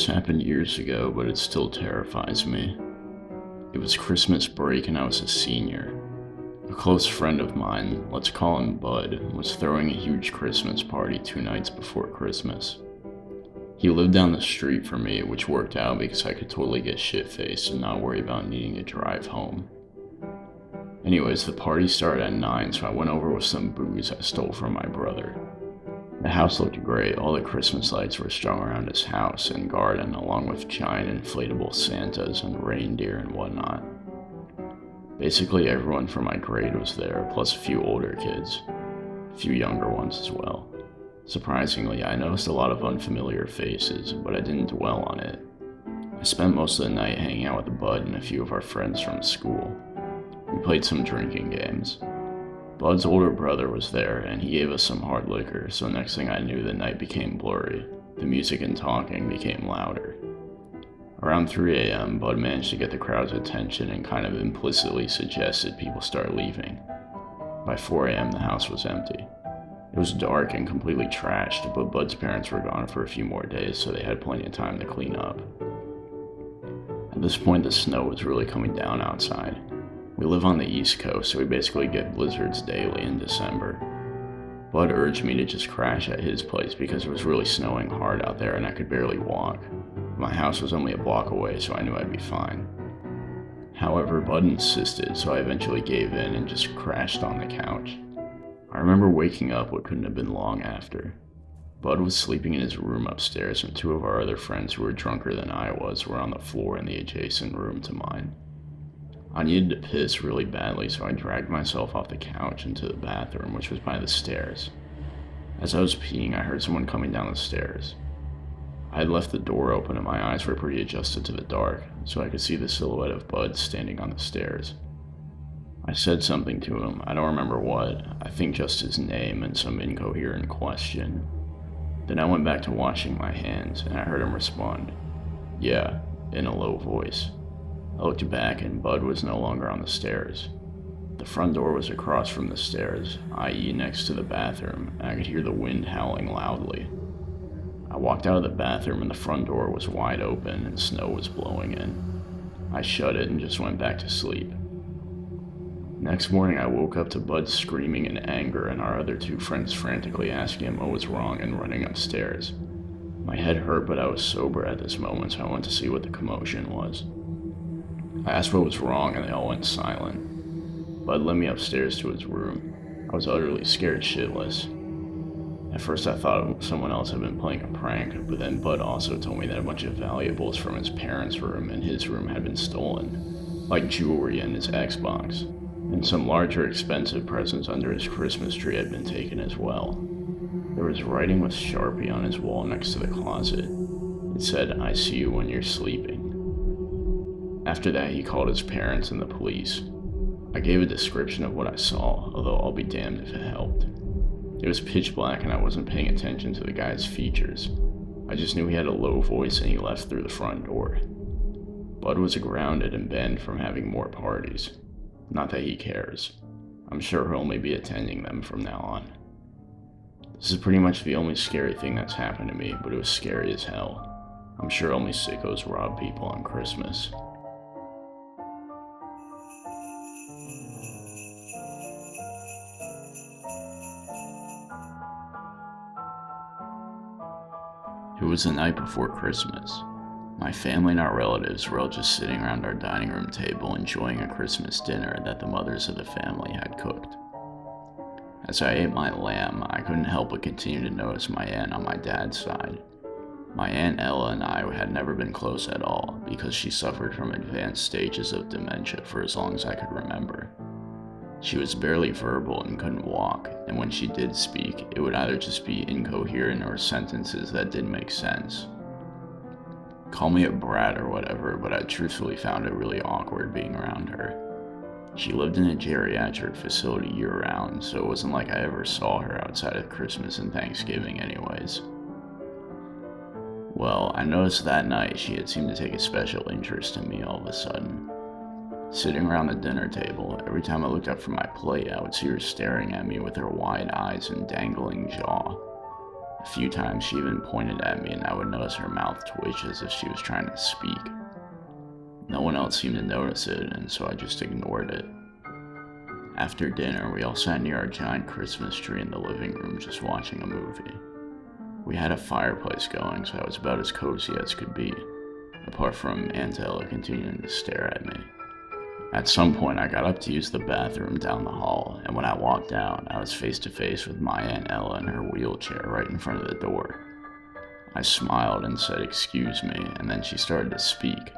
This happened years ago, but it still terrifies me. It was Christmas break and I was a senior. A close friend of mine, let's call him Bud, was throwing a huge Christmas party 2 nights before Christmas. He lived down the street from me, which worked out because I could totally get shit-faced and not worry about needing to drive home. Anyways, the party started at 9, so I went over with some booze I stole from my brother. The house looked great. All the Christmas lights were strung around his house and garden, along with giant inflatable Santas and reindeer and whatnot. Basically everyone from my grade was there, plus a few older kids. A few younger ones as well. Surprisingly, I noticed a lot of unfamiliar faces, but I didn't dwell on it. I spent most of the night hanging out with Bud and a few of our friends from school. We played some drinking games. Bud's older brother was there, and he gave us some hard liquor, so next thing I knew the night became blurry. The music and talking became louder. Around 3 a.m., Bud managed to get the crowd's attention and kind of implicitly suggested people start leaving. By 4 a.m., the house was empty. It was dark and completely trashed, but Bud's parents were gone for a few more days, so they had plenty of time to clean up. At this point, the snow was really coming down outside. We live on the East Coast, so we basically get blizzards daily in December. Bud urged me to just crash at his place because it was really snowing hard out there and I could barely walk. My house was only a block away, so I knew I'd be fine. However, Bud insisted, so I eventually gave in and just crashed on the couch. I remember waking up what couldn't have been long after. Bud was sleeping in his room upstairs, and two of our other friends who were drunker than I was were on the floor in the adjacent room to mine. I needed to piss really badly, so I dragged myself off the couch into the bathroom, which was by the stairs. As I was peeing, I heard someone coming down the stairs. I had left the door open and my eyes were pretty adjusted to the dark, so I could see the silhouette of Bud standing on the stairs. I said something to him, I don't remember what, I think just his name and some incoherent question. Then I went back to washing my hands, and I heard him respond, "Yeah," in a low voice. I looked back and Bud was no longer on the stairs. The front door was across from the stairs, i.e. next to the bathroom, and I could hear the wind howling loudly. I walked out of the bathroom and the front door was wide open and snow was blowing in. I shut it and just went back to sleep. Next morning I woke up to Bud screaming in anger and our other two friends frantically asking him what was wrong and running upstairs. My head hurt, but I was sober at this moment, so I went to see what the commotion was. I asked what was wrong and they all went silent. Bud led me upstairs to his room. I was utterly scared shitless. At first I thought someone else had been playing a prank, but then Bud also told me that a bunch of valuables from his parents' room and his room had been stolen, like jewelry and his Xbox, and some larger expensive presents under his Christmas tree had been taken as well. There was writing with Sharpie on his wall next to the closet. It said, "I see you when you're sleeping." After that, he called his parents and the police. I gave a description of what I saw, although I'll be damned if it helped. It was pitch black and I wasn't paying attention to the guy's features. I just knew he had a low voice and he left through the front door. Bud was grounded and banned from having more parties. Not that he cares. I'm sure he'll only be attending them from now on. This is pretty much the only scary thing that's happened to me, but it was scary as hell. I'm sure only sickos rob people on Christmas. It was the night before Christmas. My family and our relatives were all just sitting around our dining room table enjoying a Christmas dinner that the mothers of the family had cooked. As I ate my lamb, I couldn't help but continue to notice my aunt on my dad's side. My Aunt Ella and I had never been close at all because she suffered from advanced stages of dementia for as long as I could remember. She was barely verbal and couldn't walk, and when she did speak, it would either just be incoherent or sentences that didn't make sense. Call me a brat or whatever, but I truthfully found it really awkward being around her. She lived in a geriatric facility year-round, so it wasn't like I ever saw her outside of Christmas and Thanksgiving anyways. Well, I noticed that night she had seemed to take a special interest in me all of a sudden. Sitting around the dinner table, every time I looked up from my plate, I would see her staring at me with her wide eyes and dangling jaw. A few times she even pointed at me and I would notice her mouth twitch as if she was trying to speak. No one else seemed to notice it, and so I just ignored it. After dinner, we all sat near our giant Christmas tree in the living room just watching a movie. We had a fireplace going, so I was about as cozy as could be, apart from Aunt Ella continuing to stare at me. At some point, I got up to use the bathroom down the hall, and when I walked out, I was face to face with my Aunt Ella in her wheelchair right in front of the door. I smiled and said, "Excuse me," and then she started to speak.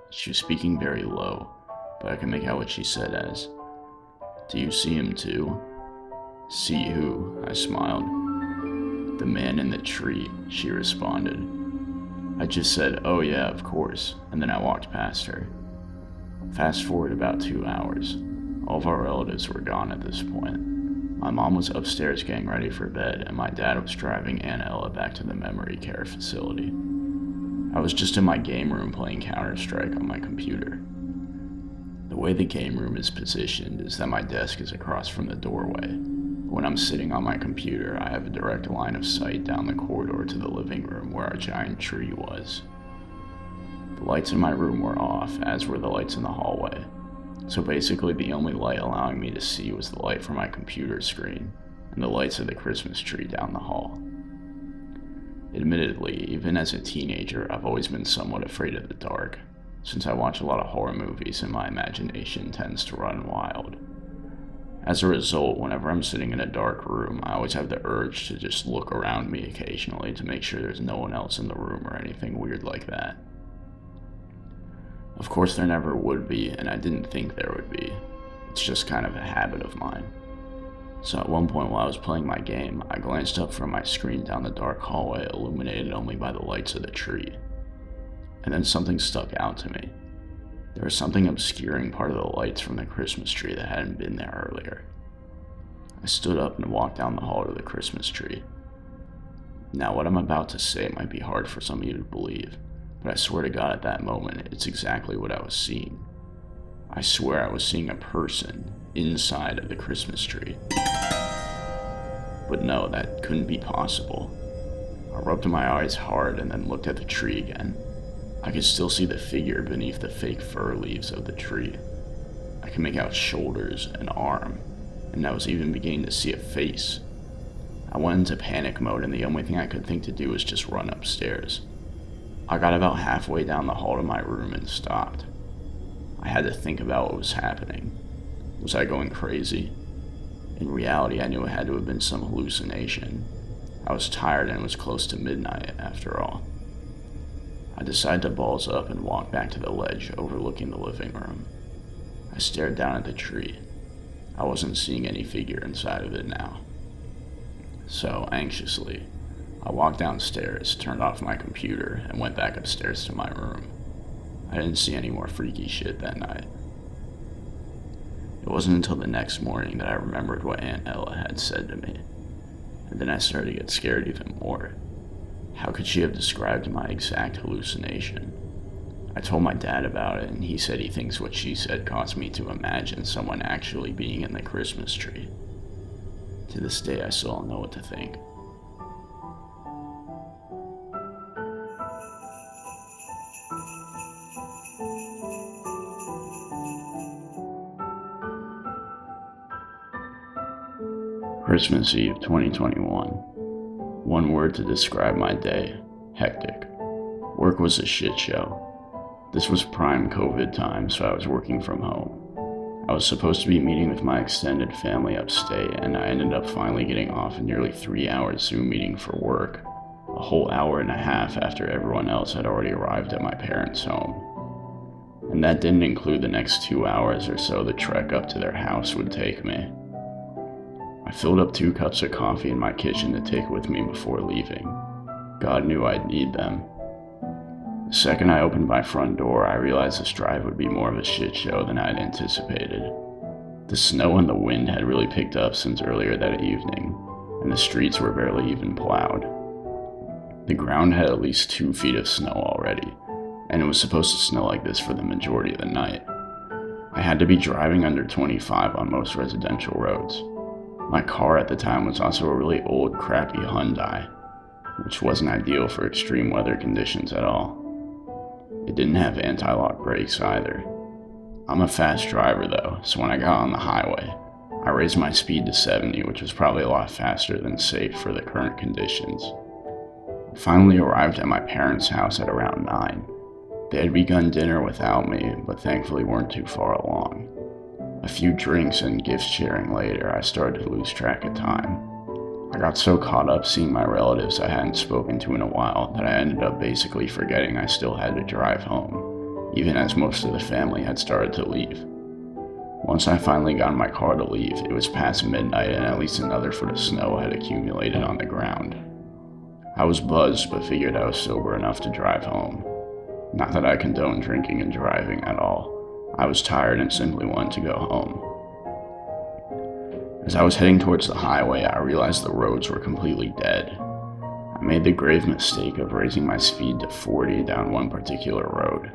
She was speaking very low, but I could make out what she said as, "Do you see him too?" "See who?" I smiled. "The man in the tree," she responded. I just said, "Oh yeah, of course," and then I walked past her. Fast forward about 2 hours. All of our relatives were gone at this point. My mom was upstairs getting ready for bed, and my dad was driving Aunt Ella back to the memory care facility. I was just in my game room playing Counter-Strike on my computer. The way the game room is positioned is that my desk is across from the doorway. When I'm sitting on my computer, I have a direct line of sight down the corridor to the living room where our giant tree was. The lights in my room were off, as were the lights in the hallway. So basically the only light allowing me to see was the light from my computer screen and the lights of the Christmas tree down the hall. Admittedly, even as a teenager, I've always been somewhat afraid of the dark, since I watch a lot of horror movies and my imagination tends to run wild. As a result, whenever I'm sitting in a dark room, I always have the urge to just look around me occasionally to make sure there's no one else in the room or anything weird like that. Of course there never would be, and I didn't think there would be. It's just kind of a habit of mine. So at one point while I was playing my game, I glanced up from my screen down the dark hallway illuminated only by the lights of the tree. And then something stuck out to me. There was something obscuring part of the lights from the Christmas tree that hadn't been there earlier. I stood up and walked down the hall to the Christmas tree. Now what I'm about to say might be hard for some of you to believe, but I swear to God at that moment, it's exactly what I was seeing. I swear I was seeing a person inside of the Christmas tree. But no, that couldn't be possible. I rubbed my eyes hard and then looked at the tree again. I could still see the figure beneath the fake fir leaves of the tree. I could make out shoulders, an arm, and I was even beginning to see a face. I went into panic mode and the only thing I could think to do was just run upstairs. I got about halfway down the hall to my room and stopped. I had to think about what was happening. Was I going crazy? In reality, I knew it had to have been some hallucination. I was tired and it was close to midnight after all. I decided to balls up and walk back to the ledge overlooking the living room. I stared down at the tree. I wasn't seeing any figure inside of it now. So, anxiously, I walked downstairs, turned off my computer, and went back upstairs to my room. I didn't see any more freaky shit that night. It wasn't until the next morning that I remembered what Aunt Ella had said to me, and then I started to get scared even more. How could she have described my exact hallucination? I told my dad about it, and he said he thinks what she said caused me to imagine someone actually being in the Christmas tree. To this day, I still don't know what to think. Christmas Eve 2021. One word to describe my day: hectic. Work was a shit show. This was prime COVID time, so I was working from home. I was supposed to be meeting with my extended family upstate, and I ended up finally getting off a nearly 3-hour Zoom meeting for work, a whole hour and a half after everyone else had already arrived at my parents' home. And that didn't include the next 2 hours or so the trek up to their house would take me. I filled up 2 cups of coffee in my kitchen to take with me before leaving. God knew I'd need them. The second I opened my front door, I realized this drive would be more of a shit show than I'd anticipated. The snow and the wind had really picked up since earlier that evening, and the streets were barely even plowed. The ground had at least 2 feet of snow already, and it was supposed to snow like this for the majority of the night. I had to be driving under 25 on most residential roads. My car at the time was also a really old, crappy Hyundai, which wasn't ideal for extreme weather conditions at all. It didn't have anti-lock brakes either. I'm a fast driver though, so when I got on the highway, I raised my speed to 70, which was probably a lot faster than safe for the current conditions. I finally arrived at my parents' house at around 9. They had begun dinner without me, but thankfully weren't too far along. A few drinks and gift sharing later, I started to lose track of time. I got so caught up seeing my relatives I hadn't spoken to in a while that I ended up basically forgetting I still had to drive home, even as most of the family had started to leave. Once I finally got in my car to leave, it was past midnight and at least another foot of snow had accumulated on the ground. I was buzzed, but figured I was sober enough to drive home. Not that I condone drinking and driving at all. I was tired and simply wanted to go home. As I was heading towards the highway, I realized the roads were completely dead. I made the grave mistake of raising my speed to 40 down one particular road.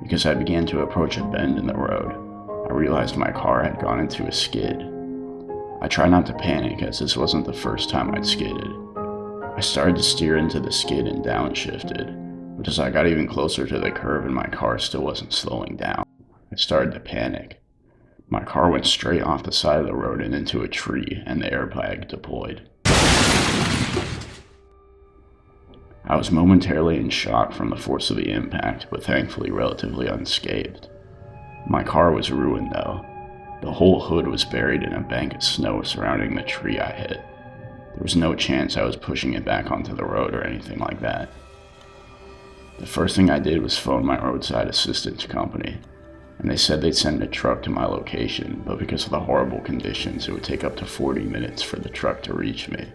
Because I began to approach a bend in the road, I realized my car had gone into a skid. I tried not to panic as this wasn't the first time I'd skidded. I started to steer into the skid and downshifted, but as I got even closer to the curve and my car still wasn't slowing down, I started to panic. My car went straight off the side of the road and into a tree, and the airbag deployed. I was momentarily in shock from the force of the impact, but thankfully relatively unscathed. My car was ruined though. The whole hood was buried in a bank of snow surrounding the tree I hit. There was no chance I was pushing it back onto the road or anything like that. The first thing I did was phone my roadside assistance company, and they said they'd send a truck to my location, but because of the horrible conditions, it would take up to 40 minutes for the truck to reach me.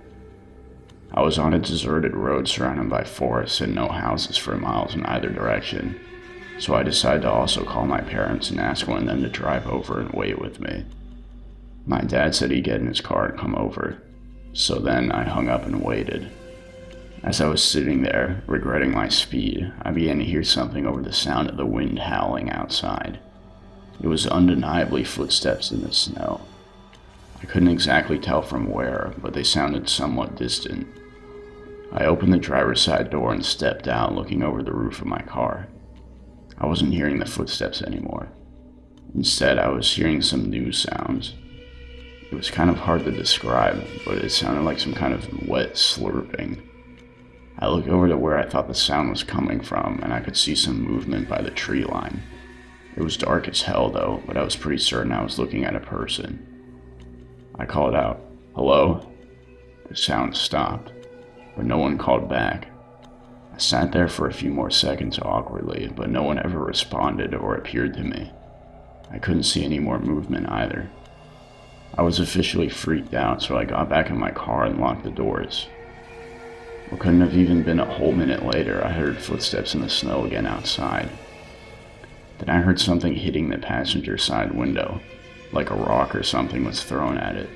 I was on a deserted road surrounded by forests and no houses for miles in either direction, so I decided to also call my parents and ask one of them to drive over and wait with me. My dad said he'd get in his car and come over, so then I hung up and waited. As I was sitting there, regretting my speed, I began to hear something over the sound of the wind howling outside. It was undeniably footsteps in the snow. I couldn't exactly tell from where, but they sounded somewhat distant. I opened the driver's side door and stepped out, looking over the roof of my car. I wasn't hearing the footsteps anymore. Instead, I was hearing some new sounds. It was kind of hard to describe, but it sounded like some kind of wet slurping. I looked over to where I thought the sound was coming from, and I could see some movement by the tree line. It was dark as hell though, but I was pretty certain I was looking at a person. I called out, "Hello?" The sound stopped, but no one called back. I sat there for a few more seconds awkwardly, but no one ever responded or appeared to me. I couldn't see any more movement either. I was officially freaked out, so I got back in my car and locked the doors. What couldn't have even been a whole minute later, I heard footsteps in the snow again outside. Then I heard something hitting the passenger side window, like a rock or something was thrown at it.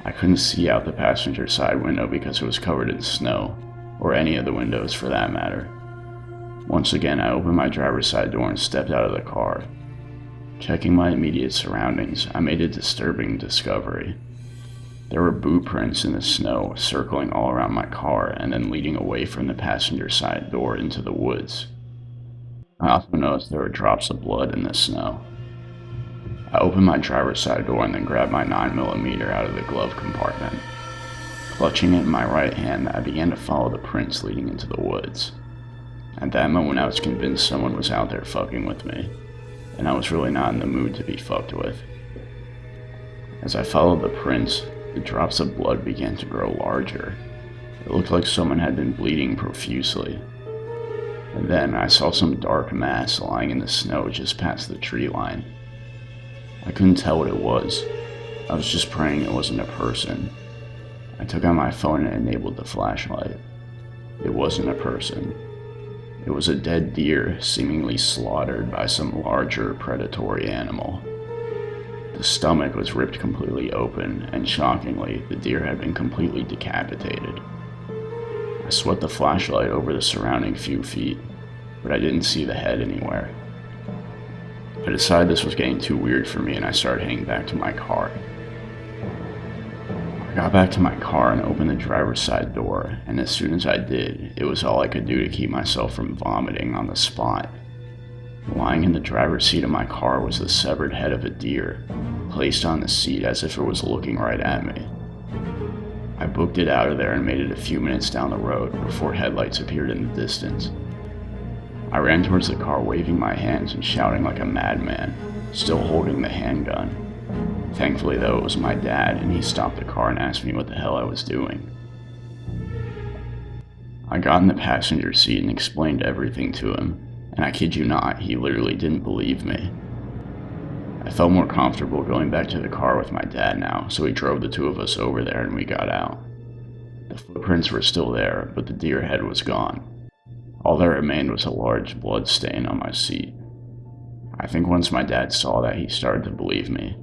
I couldn't see out the passenger side window because it was covered in snow, or any of the windows for that matter. Once again, I opened my driver's side door and stepped out of the car. Checking my immediate surroundings, I made a disturbing discovery. There were boot prints in the snow circling all around my car and then leading away from the passenger side door into the woods. I also noticed there were drops of blood in the snow. I opened my driver's side door and then grabbed my 9mm out of the glove compartment. Clutching it in my right hand, I began to follow the prints leading into the woods. At that moment, I was convinced someone was out there fucking with me, and I was really not in the mood to be fucked with. As I followed the prints, the drops of blood began to grow larger. It looked like someone had been bleeding profusely. And then I saw some dark mass lying in the snow just past the tree line. I couldn't tell what it was. I was just praying it wasn't a person. I took out my phone and enabled the flashlight. It wasn't a person. It was a dead deer, seemingly slaughtered by some larger predatory animal. The stomach was ripped completely open, and shockingly, the deer had been completely decapitated. I swept the flashlight over the surrounding few feet, but I didn't see the head anywhere. I decided this was getting too weird for me and I started heading back to my car. I got back to my car and opened the driver's side door, and as soon as I did, it was all I could do to keep myself from vomiting on the spot. Lying in the driver's seat of my car was the severed head of a deer, placed on the seat as if it was looking right at me. I booked it out of there and made it a few minutes down the road before headlights appeared in the distance. I ran towards the car waving my hands and shouting like a madman, still holding the handgun. Thankfully though, it was my dad and he stopped the car and asked me what the hell I was doing. I got in the passenger seat and explained everything to him, and I kid you not, he literally didn't believe me. I felt more comfortable going back to the car with my dad now, so he drove the two of us over there and we got out. The footprints were still there, but the deer head was gone. All that remained was a large blood stain on my seat. I think once my dad saw that, he started to believe me.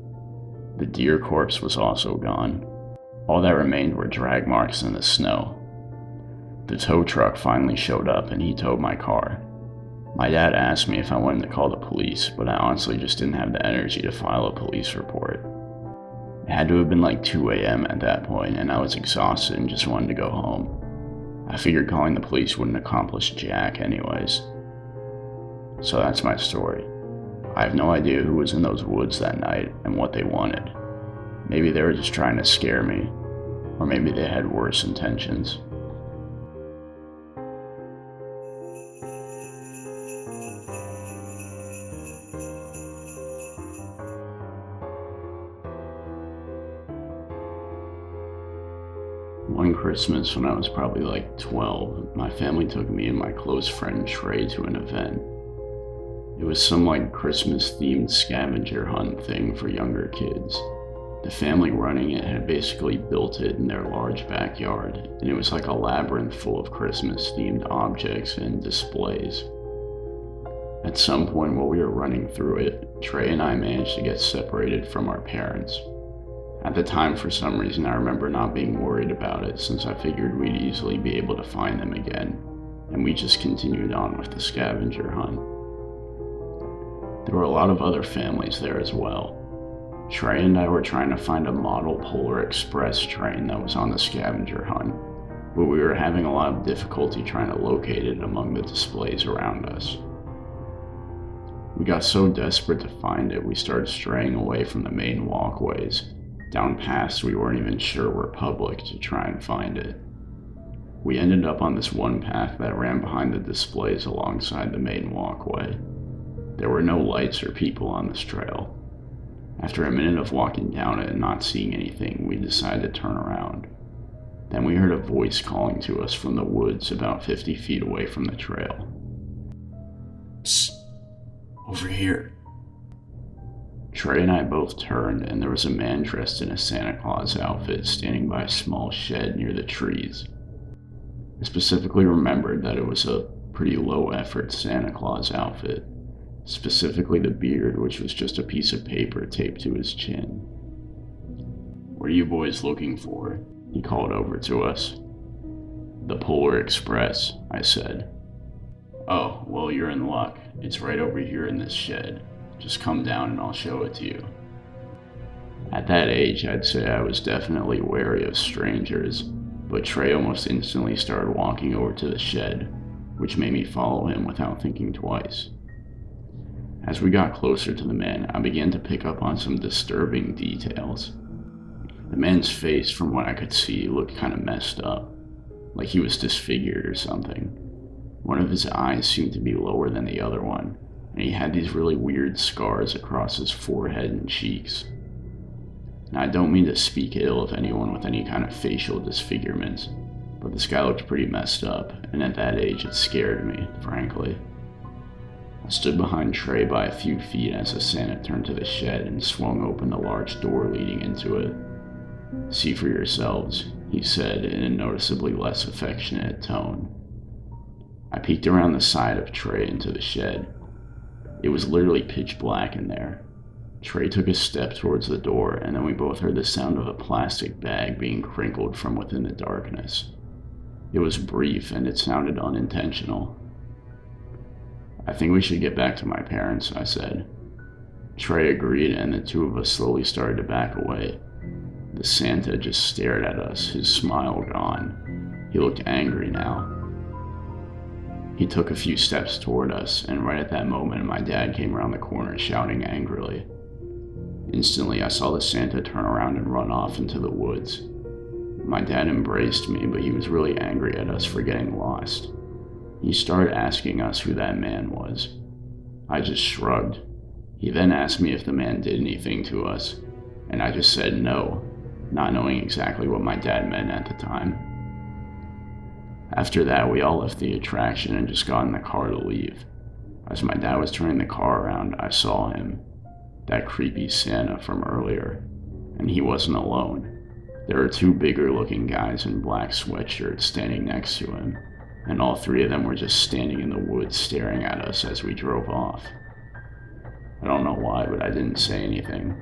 The deer corpse was also gone. All that remained were drag marks in the snow. The tow truck finally showed up and he towed my car. My dad asked me if I wanted to call the police, but I honestly just didn't have the energy to file a police report. It had to have been like 2 a.m. at that point, and I was exhausted and just wanted to go home. I figured calling the police wouldn't accomplish jack anyways. So that's my story. I have no idea who was in those woods that night and what they wanted. Maybe they were just trying to scare me, or maybe they had worse intentions. One Christmas when I was probably like 12, my family took me and my close friend Trey to an event. It was some like Christmas themed scavenger hunt thing for younger kids. The family running it had basically built it in their large backyard, and it was like a labyrinth full of Christmas themed objects and displays. At some point while we were running through it, Trey and I managed to get separated from our parents. At the time, for some reason, I remember not being worried about it since I figured we'd easily be able to find them again, and we just continued on with the scavenger hunt. There were a lot of other families there as well. Trey and I were trying to find a model Polar Express train that was on the scavenger hunt, but we were having a lot of difficulty trying to locate it among the displays around us. We got so desperate to find it, we started straying away from the main walkways, down paths we weren't even sure were public to try and find it. We ended up on this one path that ran behind the displays alongside the main walkway. There were no lights or people on this trail. After a minute of walking down it and not seeing anything, we decided to turn around. Then we heard a voice calling to us from the woods about 50 feet away from the trail. "Psst, over here." Trey and I both turned, and there was a man dressed in a Santa Claus outfit standing by a small shed near the trees. I specifically remembered that it was a pretty low-effort Santa Claus outfit, specifically the beard, which was just a piece of paper taped to his chin. "What are you boys looking for?" he called over to us. "The Polar Express," I said. "Oh, well, you're in luck. It's right over here in this shed. Just come down and I'll show it to you." At that age, I'd say I was definitely wary of strangers, but Trey almost instantly started walking over to the shed, which made me follow him without thinking twice. As we got closer to the man, I began to pick up on some disturbing details. The man's face, from what I could see, looked kind of messed up, like he was disfigured or something. One of his eyes seemed to be lower than the other one, and he had these really weird scars across his forehead and cheeks. Now, I don't mean to speak ill of anyone with any kind of facial disfigurements, but this guy looked pretty messed up, and at that age it scared me, frankly. I stood behind Trey by a few feet as the Santa turned to the shed and swung open the large door leading into it. "See for yourselves," he said in a noticeably less affectionate tone. I peeked around the side of Trey into the shed. It was literally pitch black in there. Trey took a step towards the door, and then we both heard the sound of a plastic bag being crinkled from within the darkness. It was brief, and it sounded unintentional. "I think we should get back to my parents," I said. Trey agreed, and the two of us slowly started to back away. The Santa just stared at us, his smile gone. He looked angry now. He took a few steps toward us, and right at that moment, my dad came around the corner shouting angrily. Instantly, I saw the Santa turn around and run off into the woods. My dad embraced me, but he was really angry at us for getting lost. He started asking us who that man was. I just shrugged. He then asked me if the man did anything to us, and I just said no, not knowing exactly what my dad meant at the time. After that, we all left the attraction and just got in the car to leave. As my dad was turning the car around, I saw him, that creepy Santa from earlier, and he wasn't alone. There were two bigger looking guys in black sweatshirts standing next to him, and all three of them were just standing in the woods staring at us as we drove off. I don't know why, but I didn't say anything.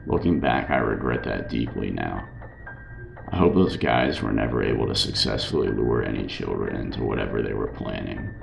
Looking back, I regret that deeply now. I hope those guys were never able to successfully lure any children into whatever they were planning.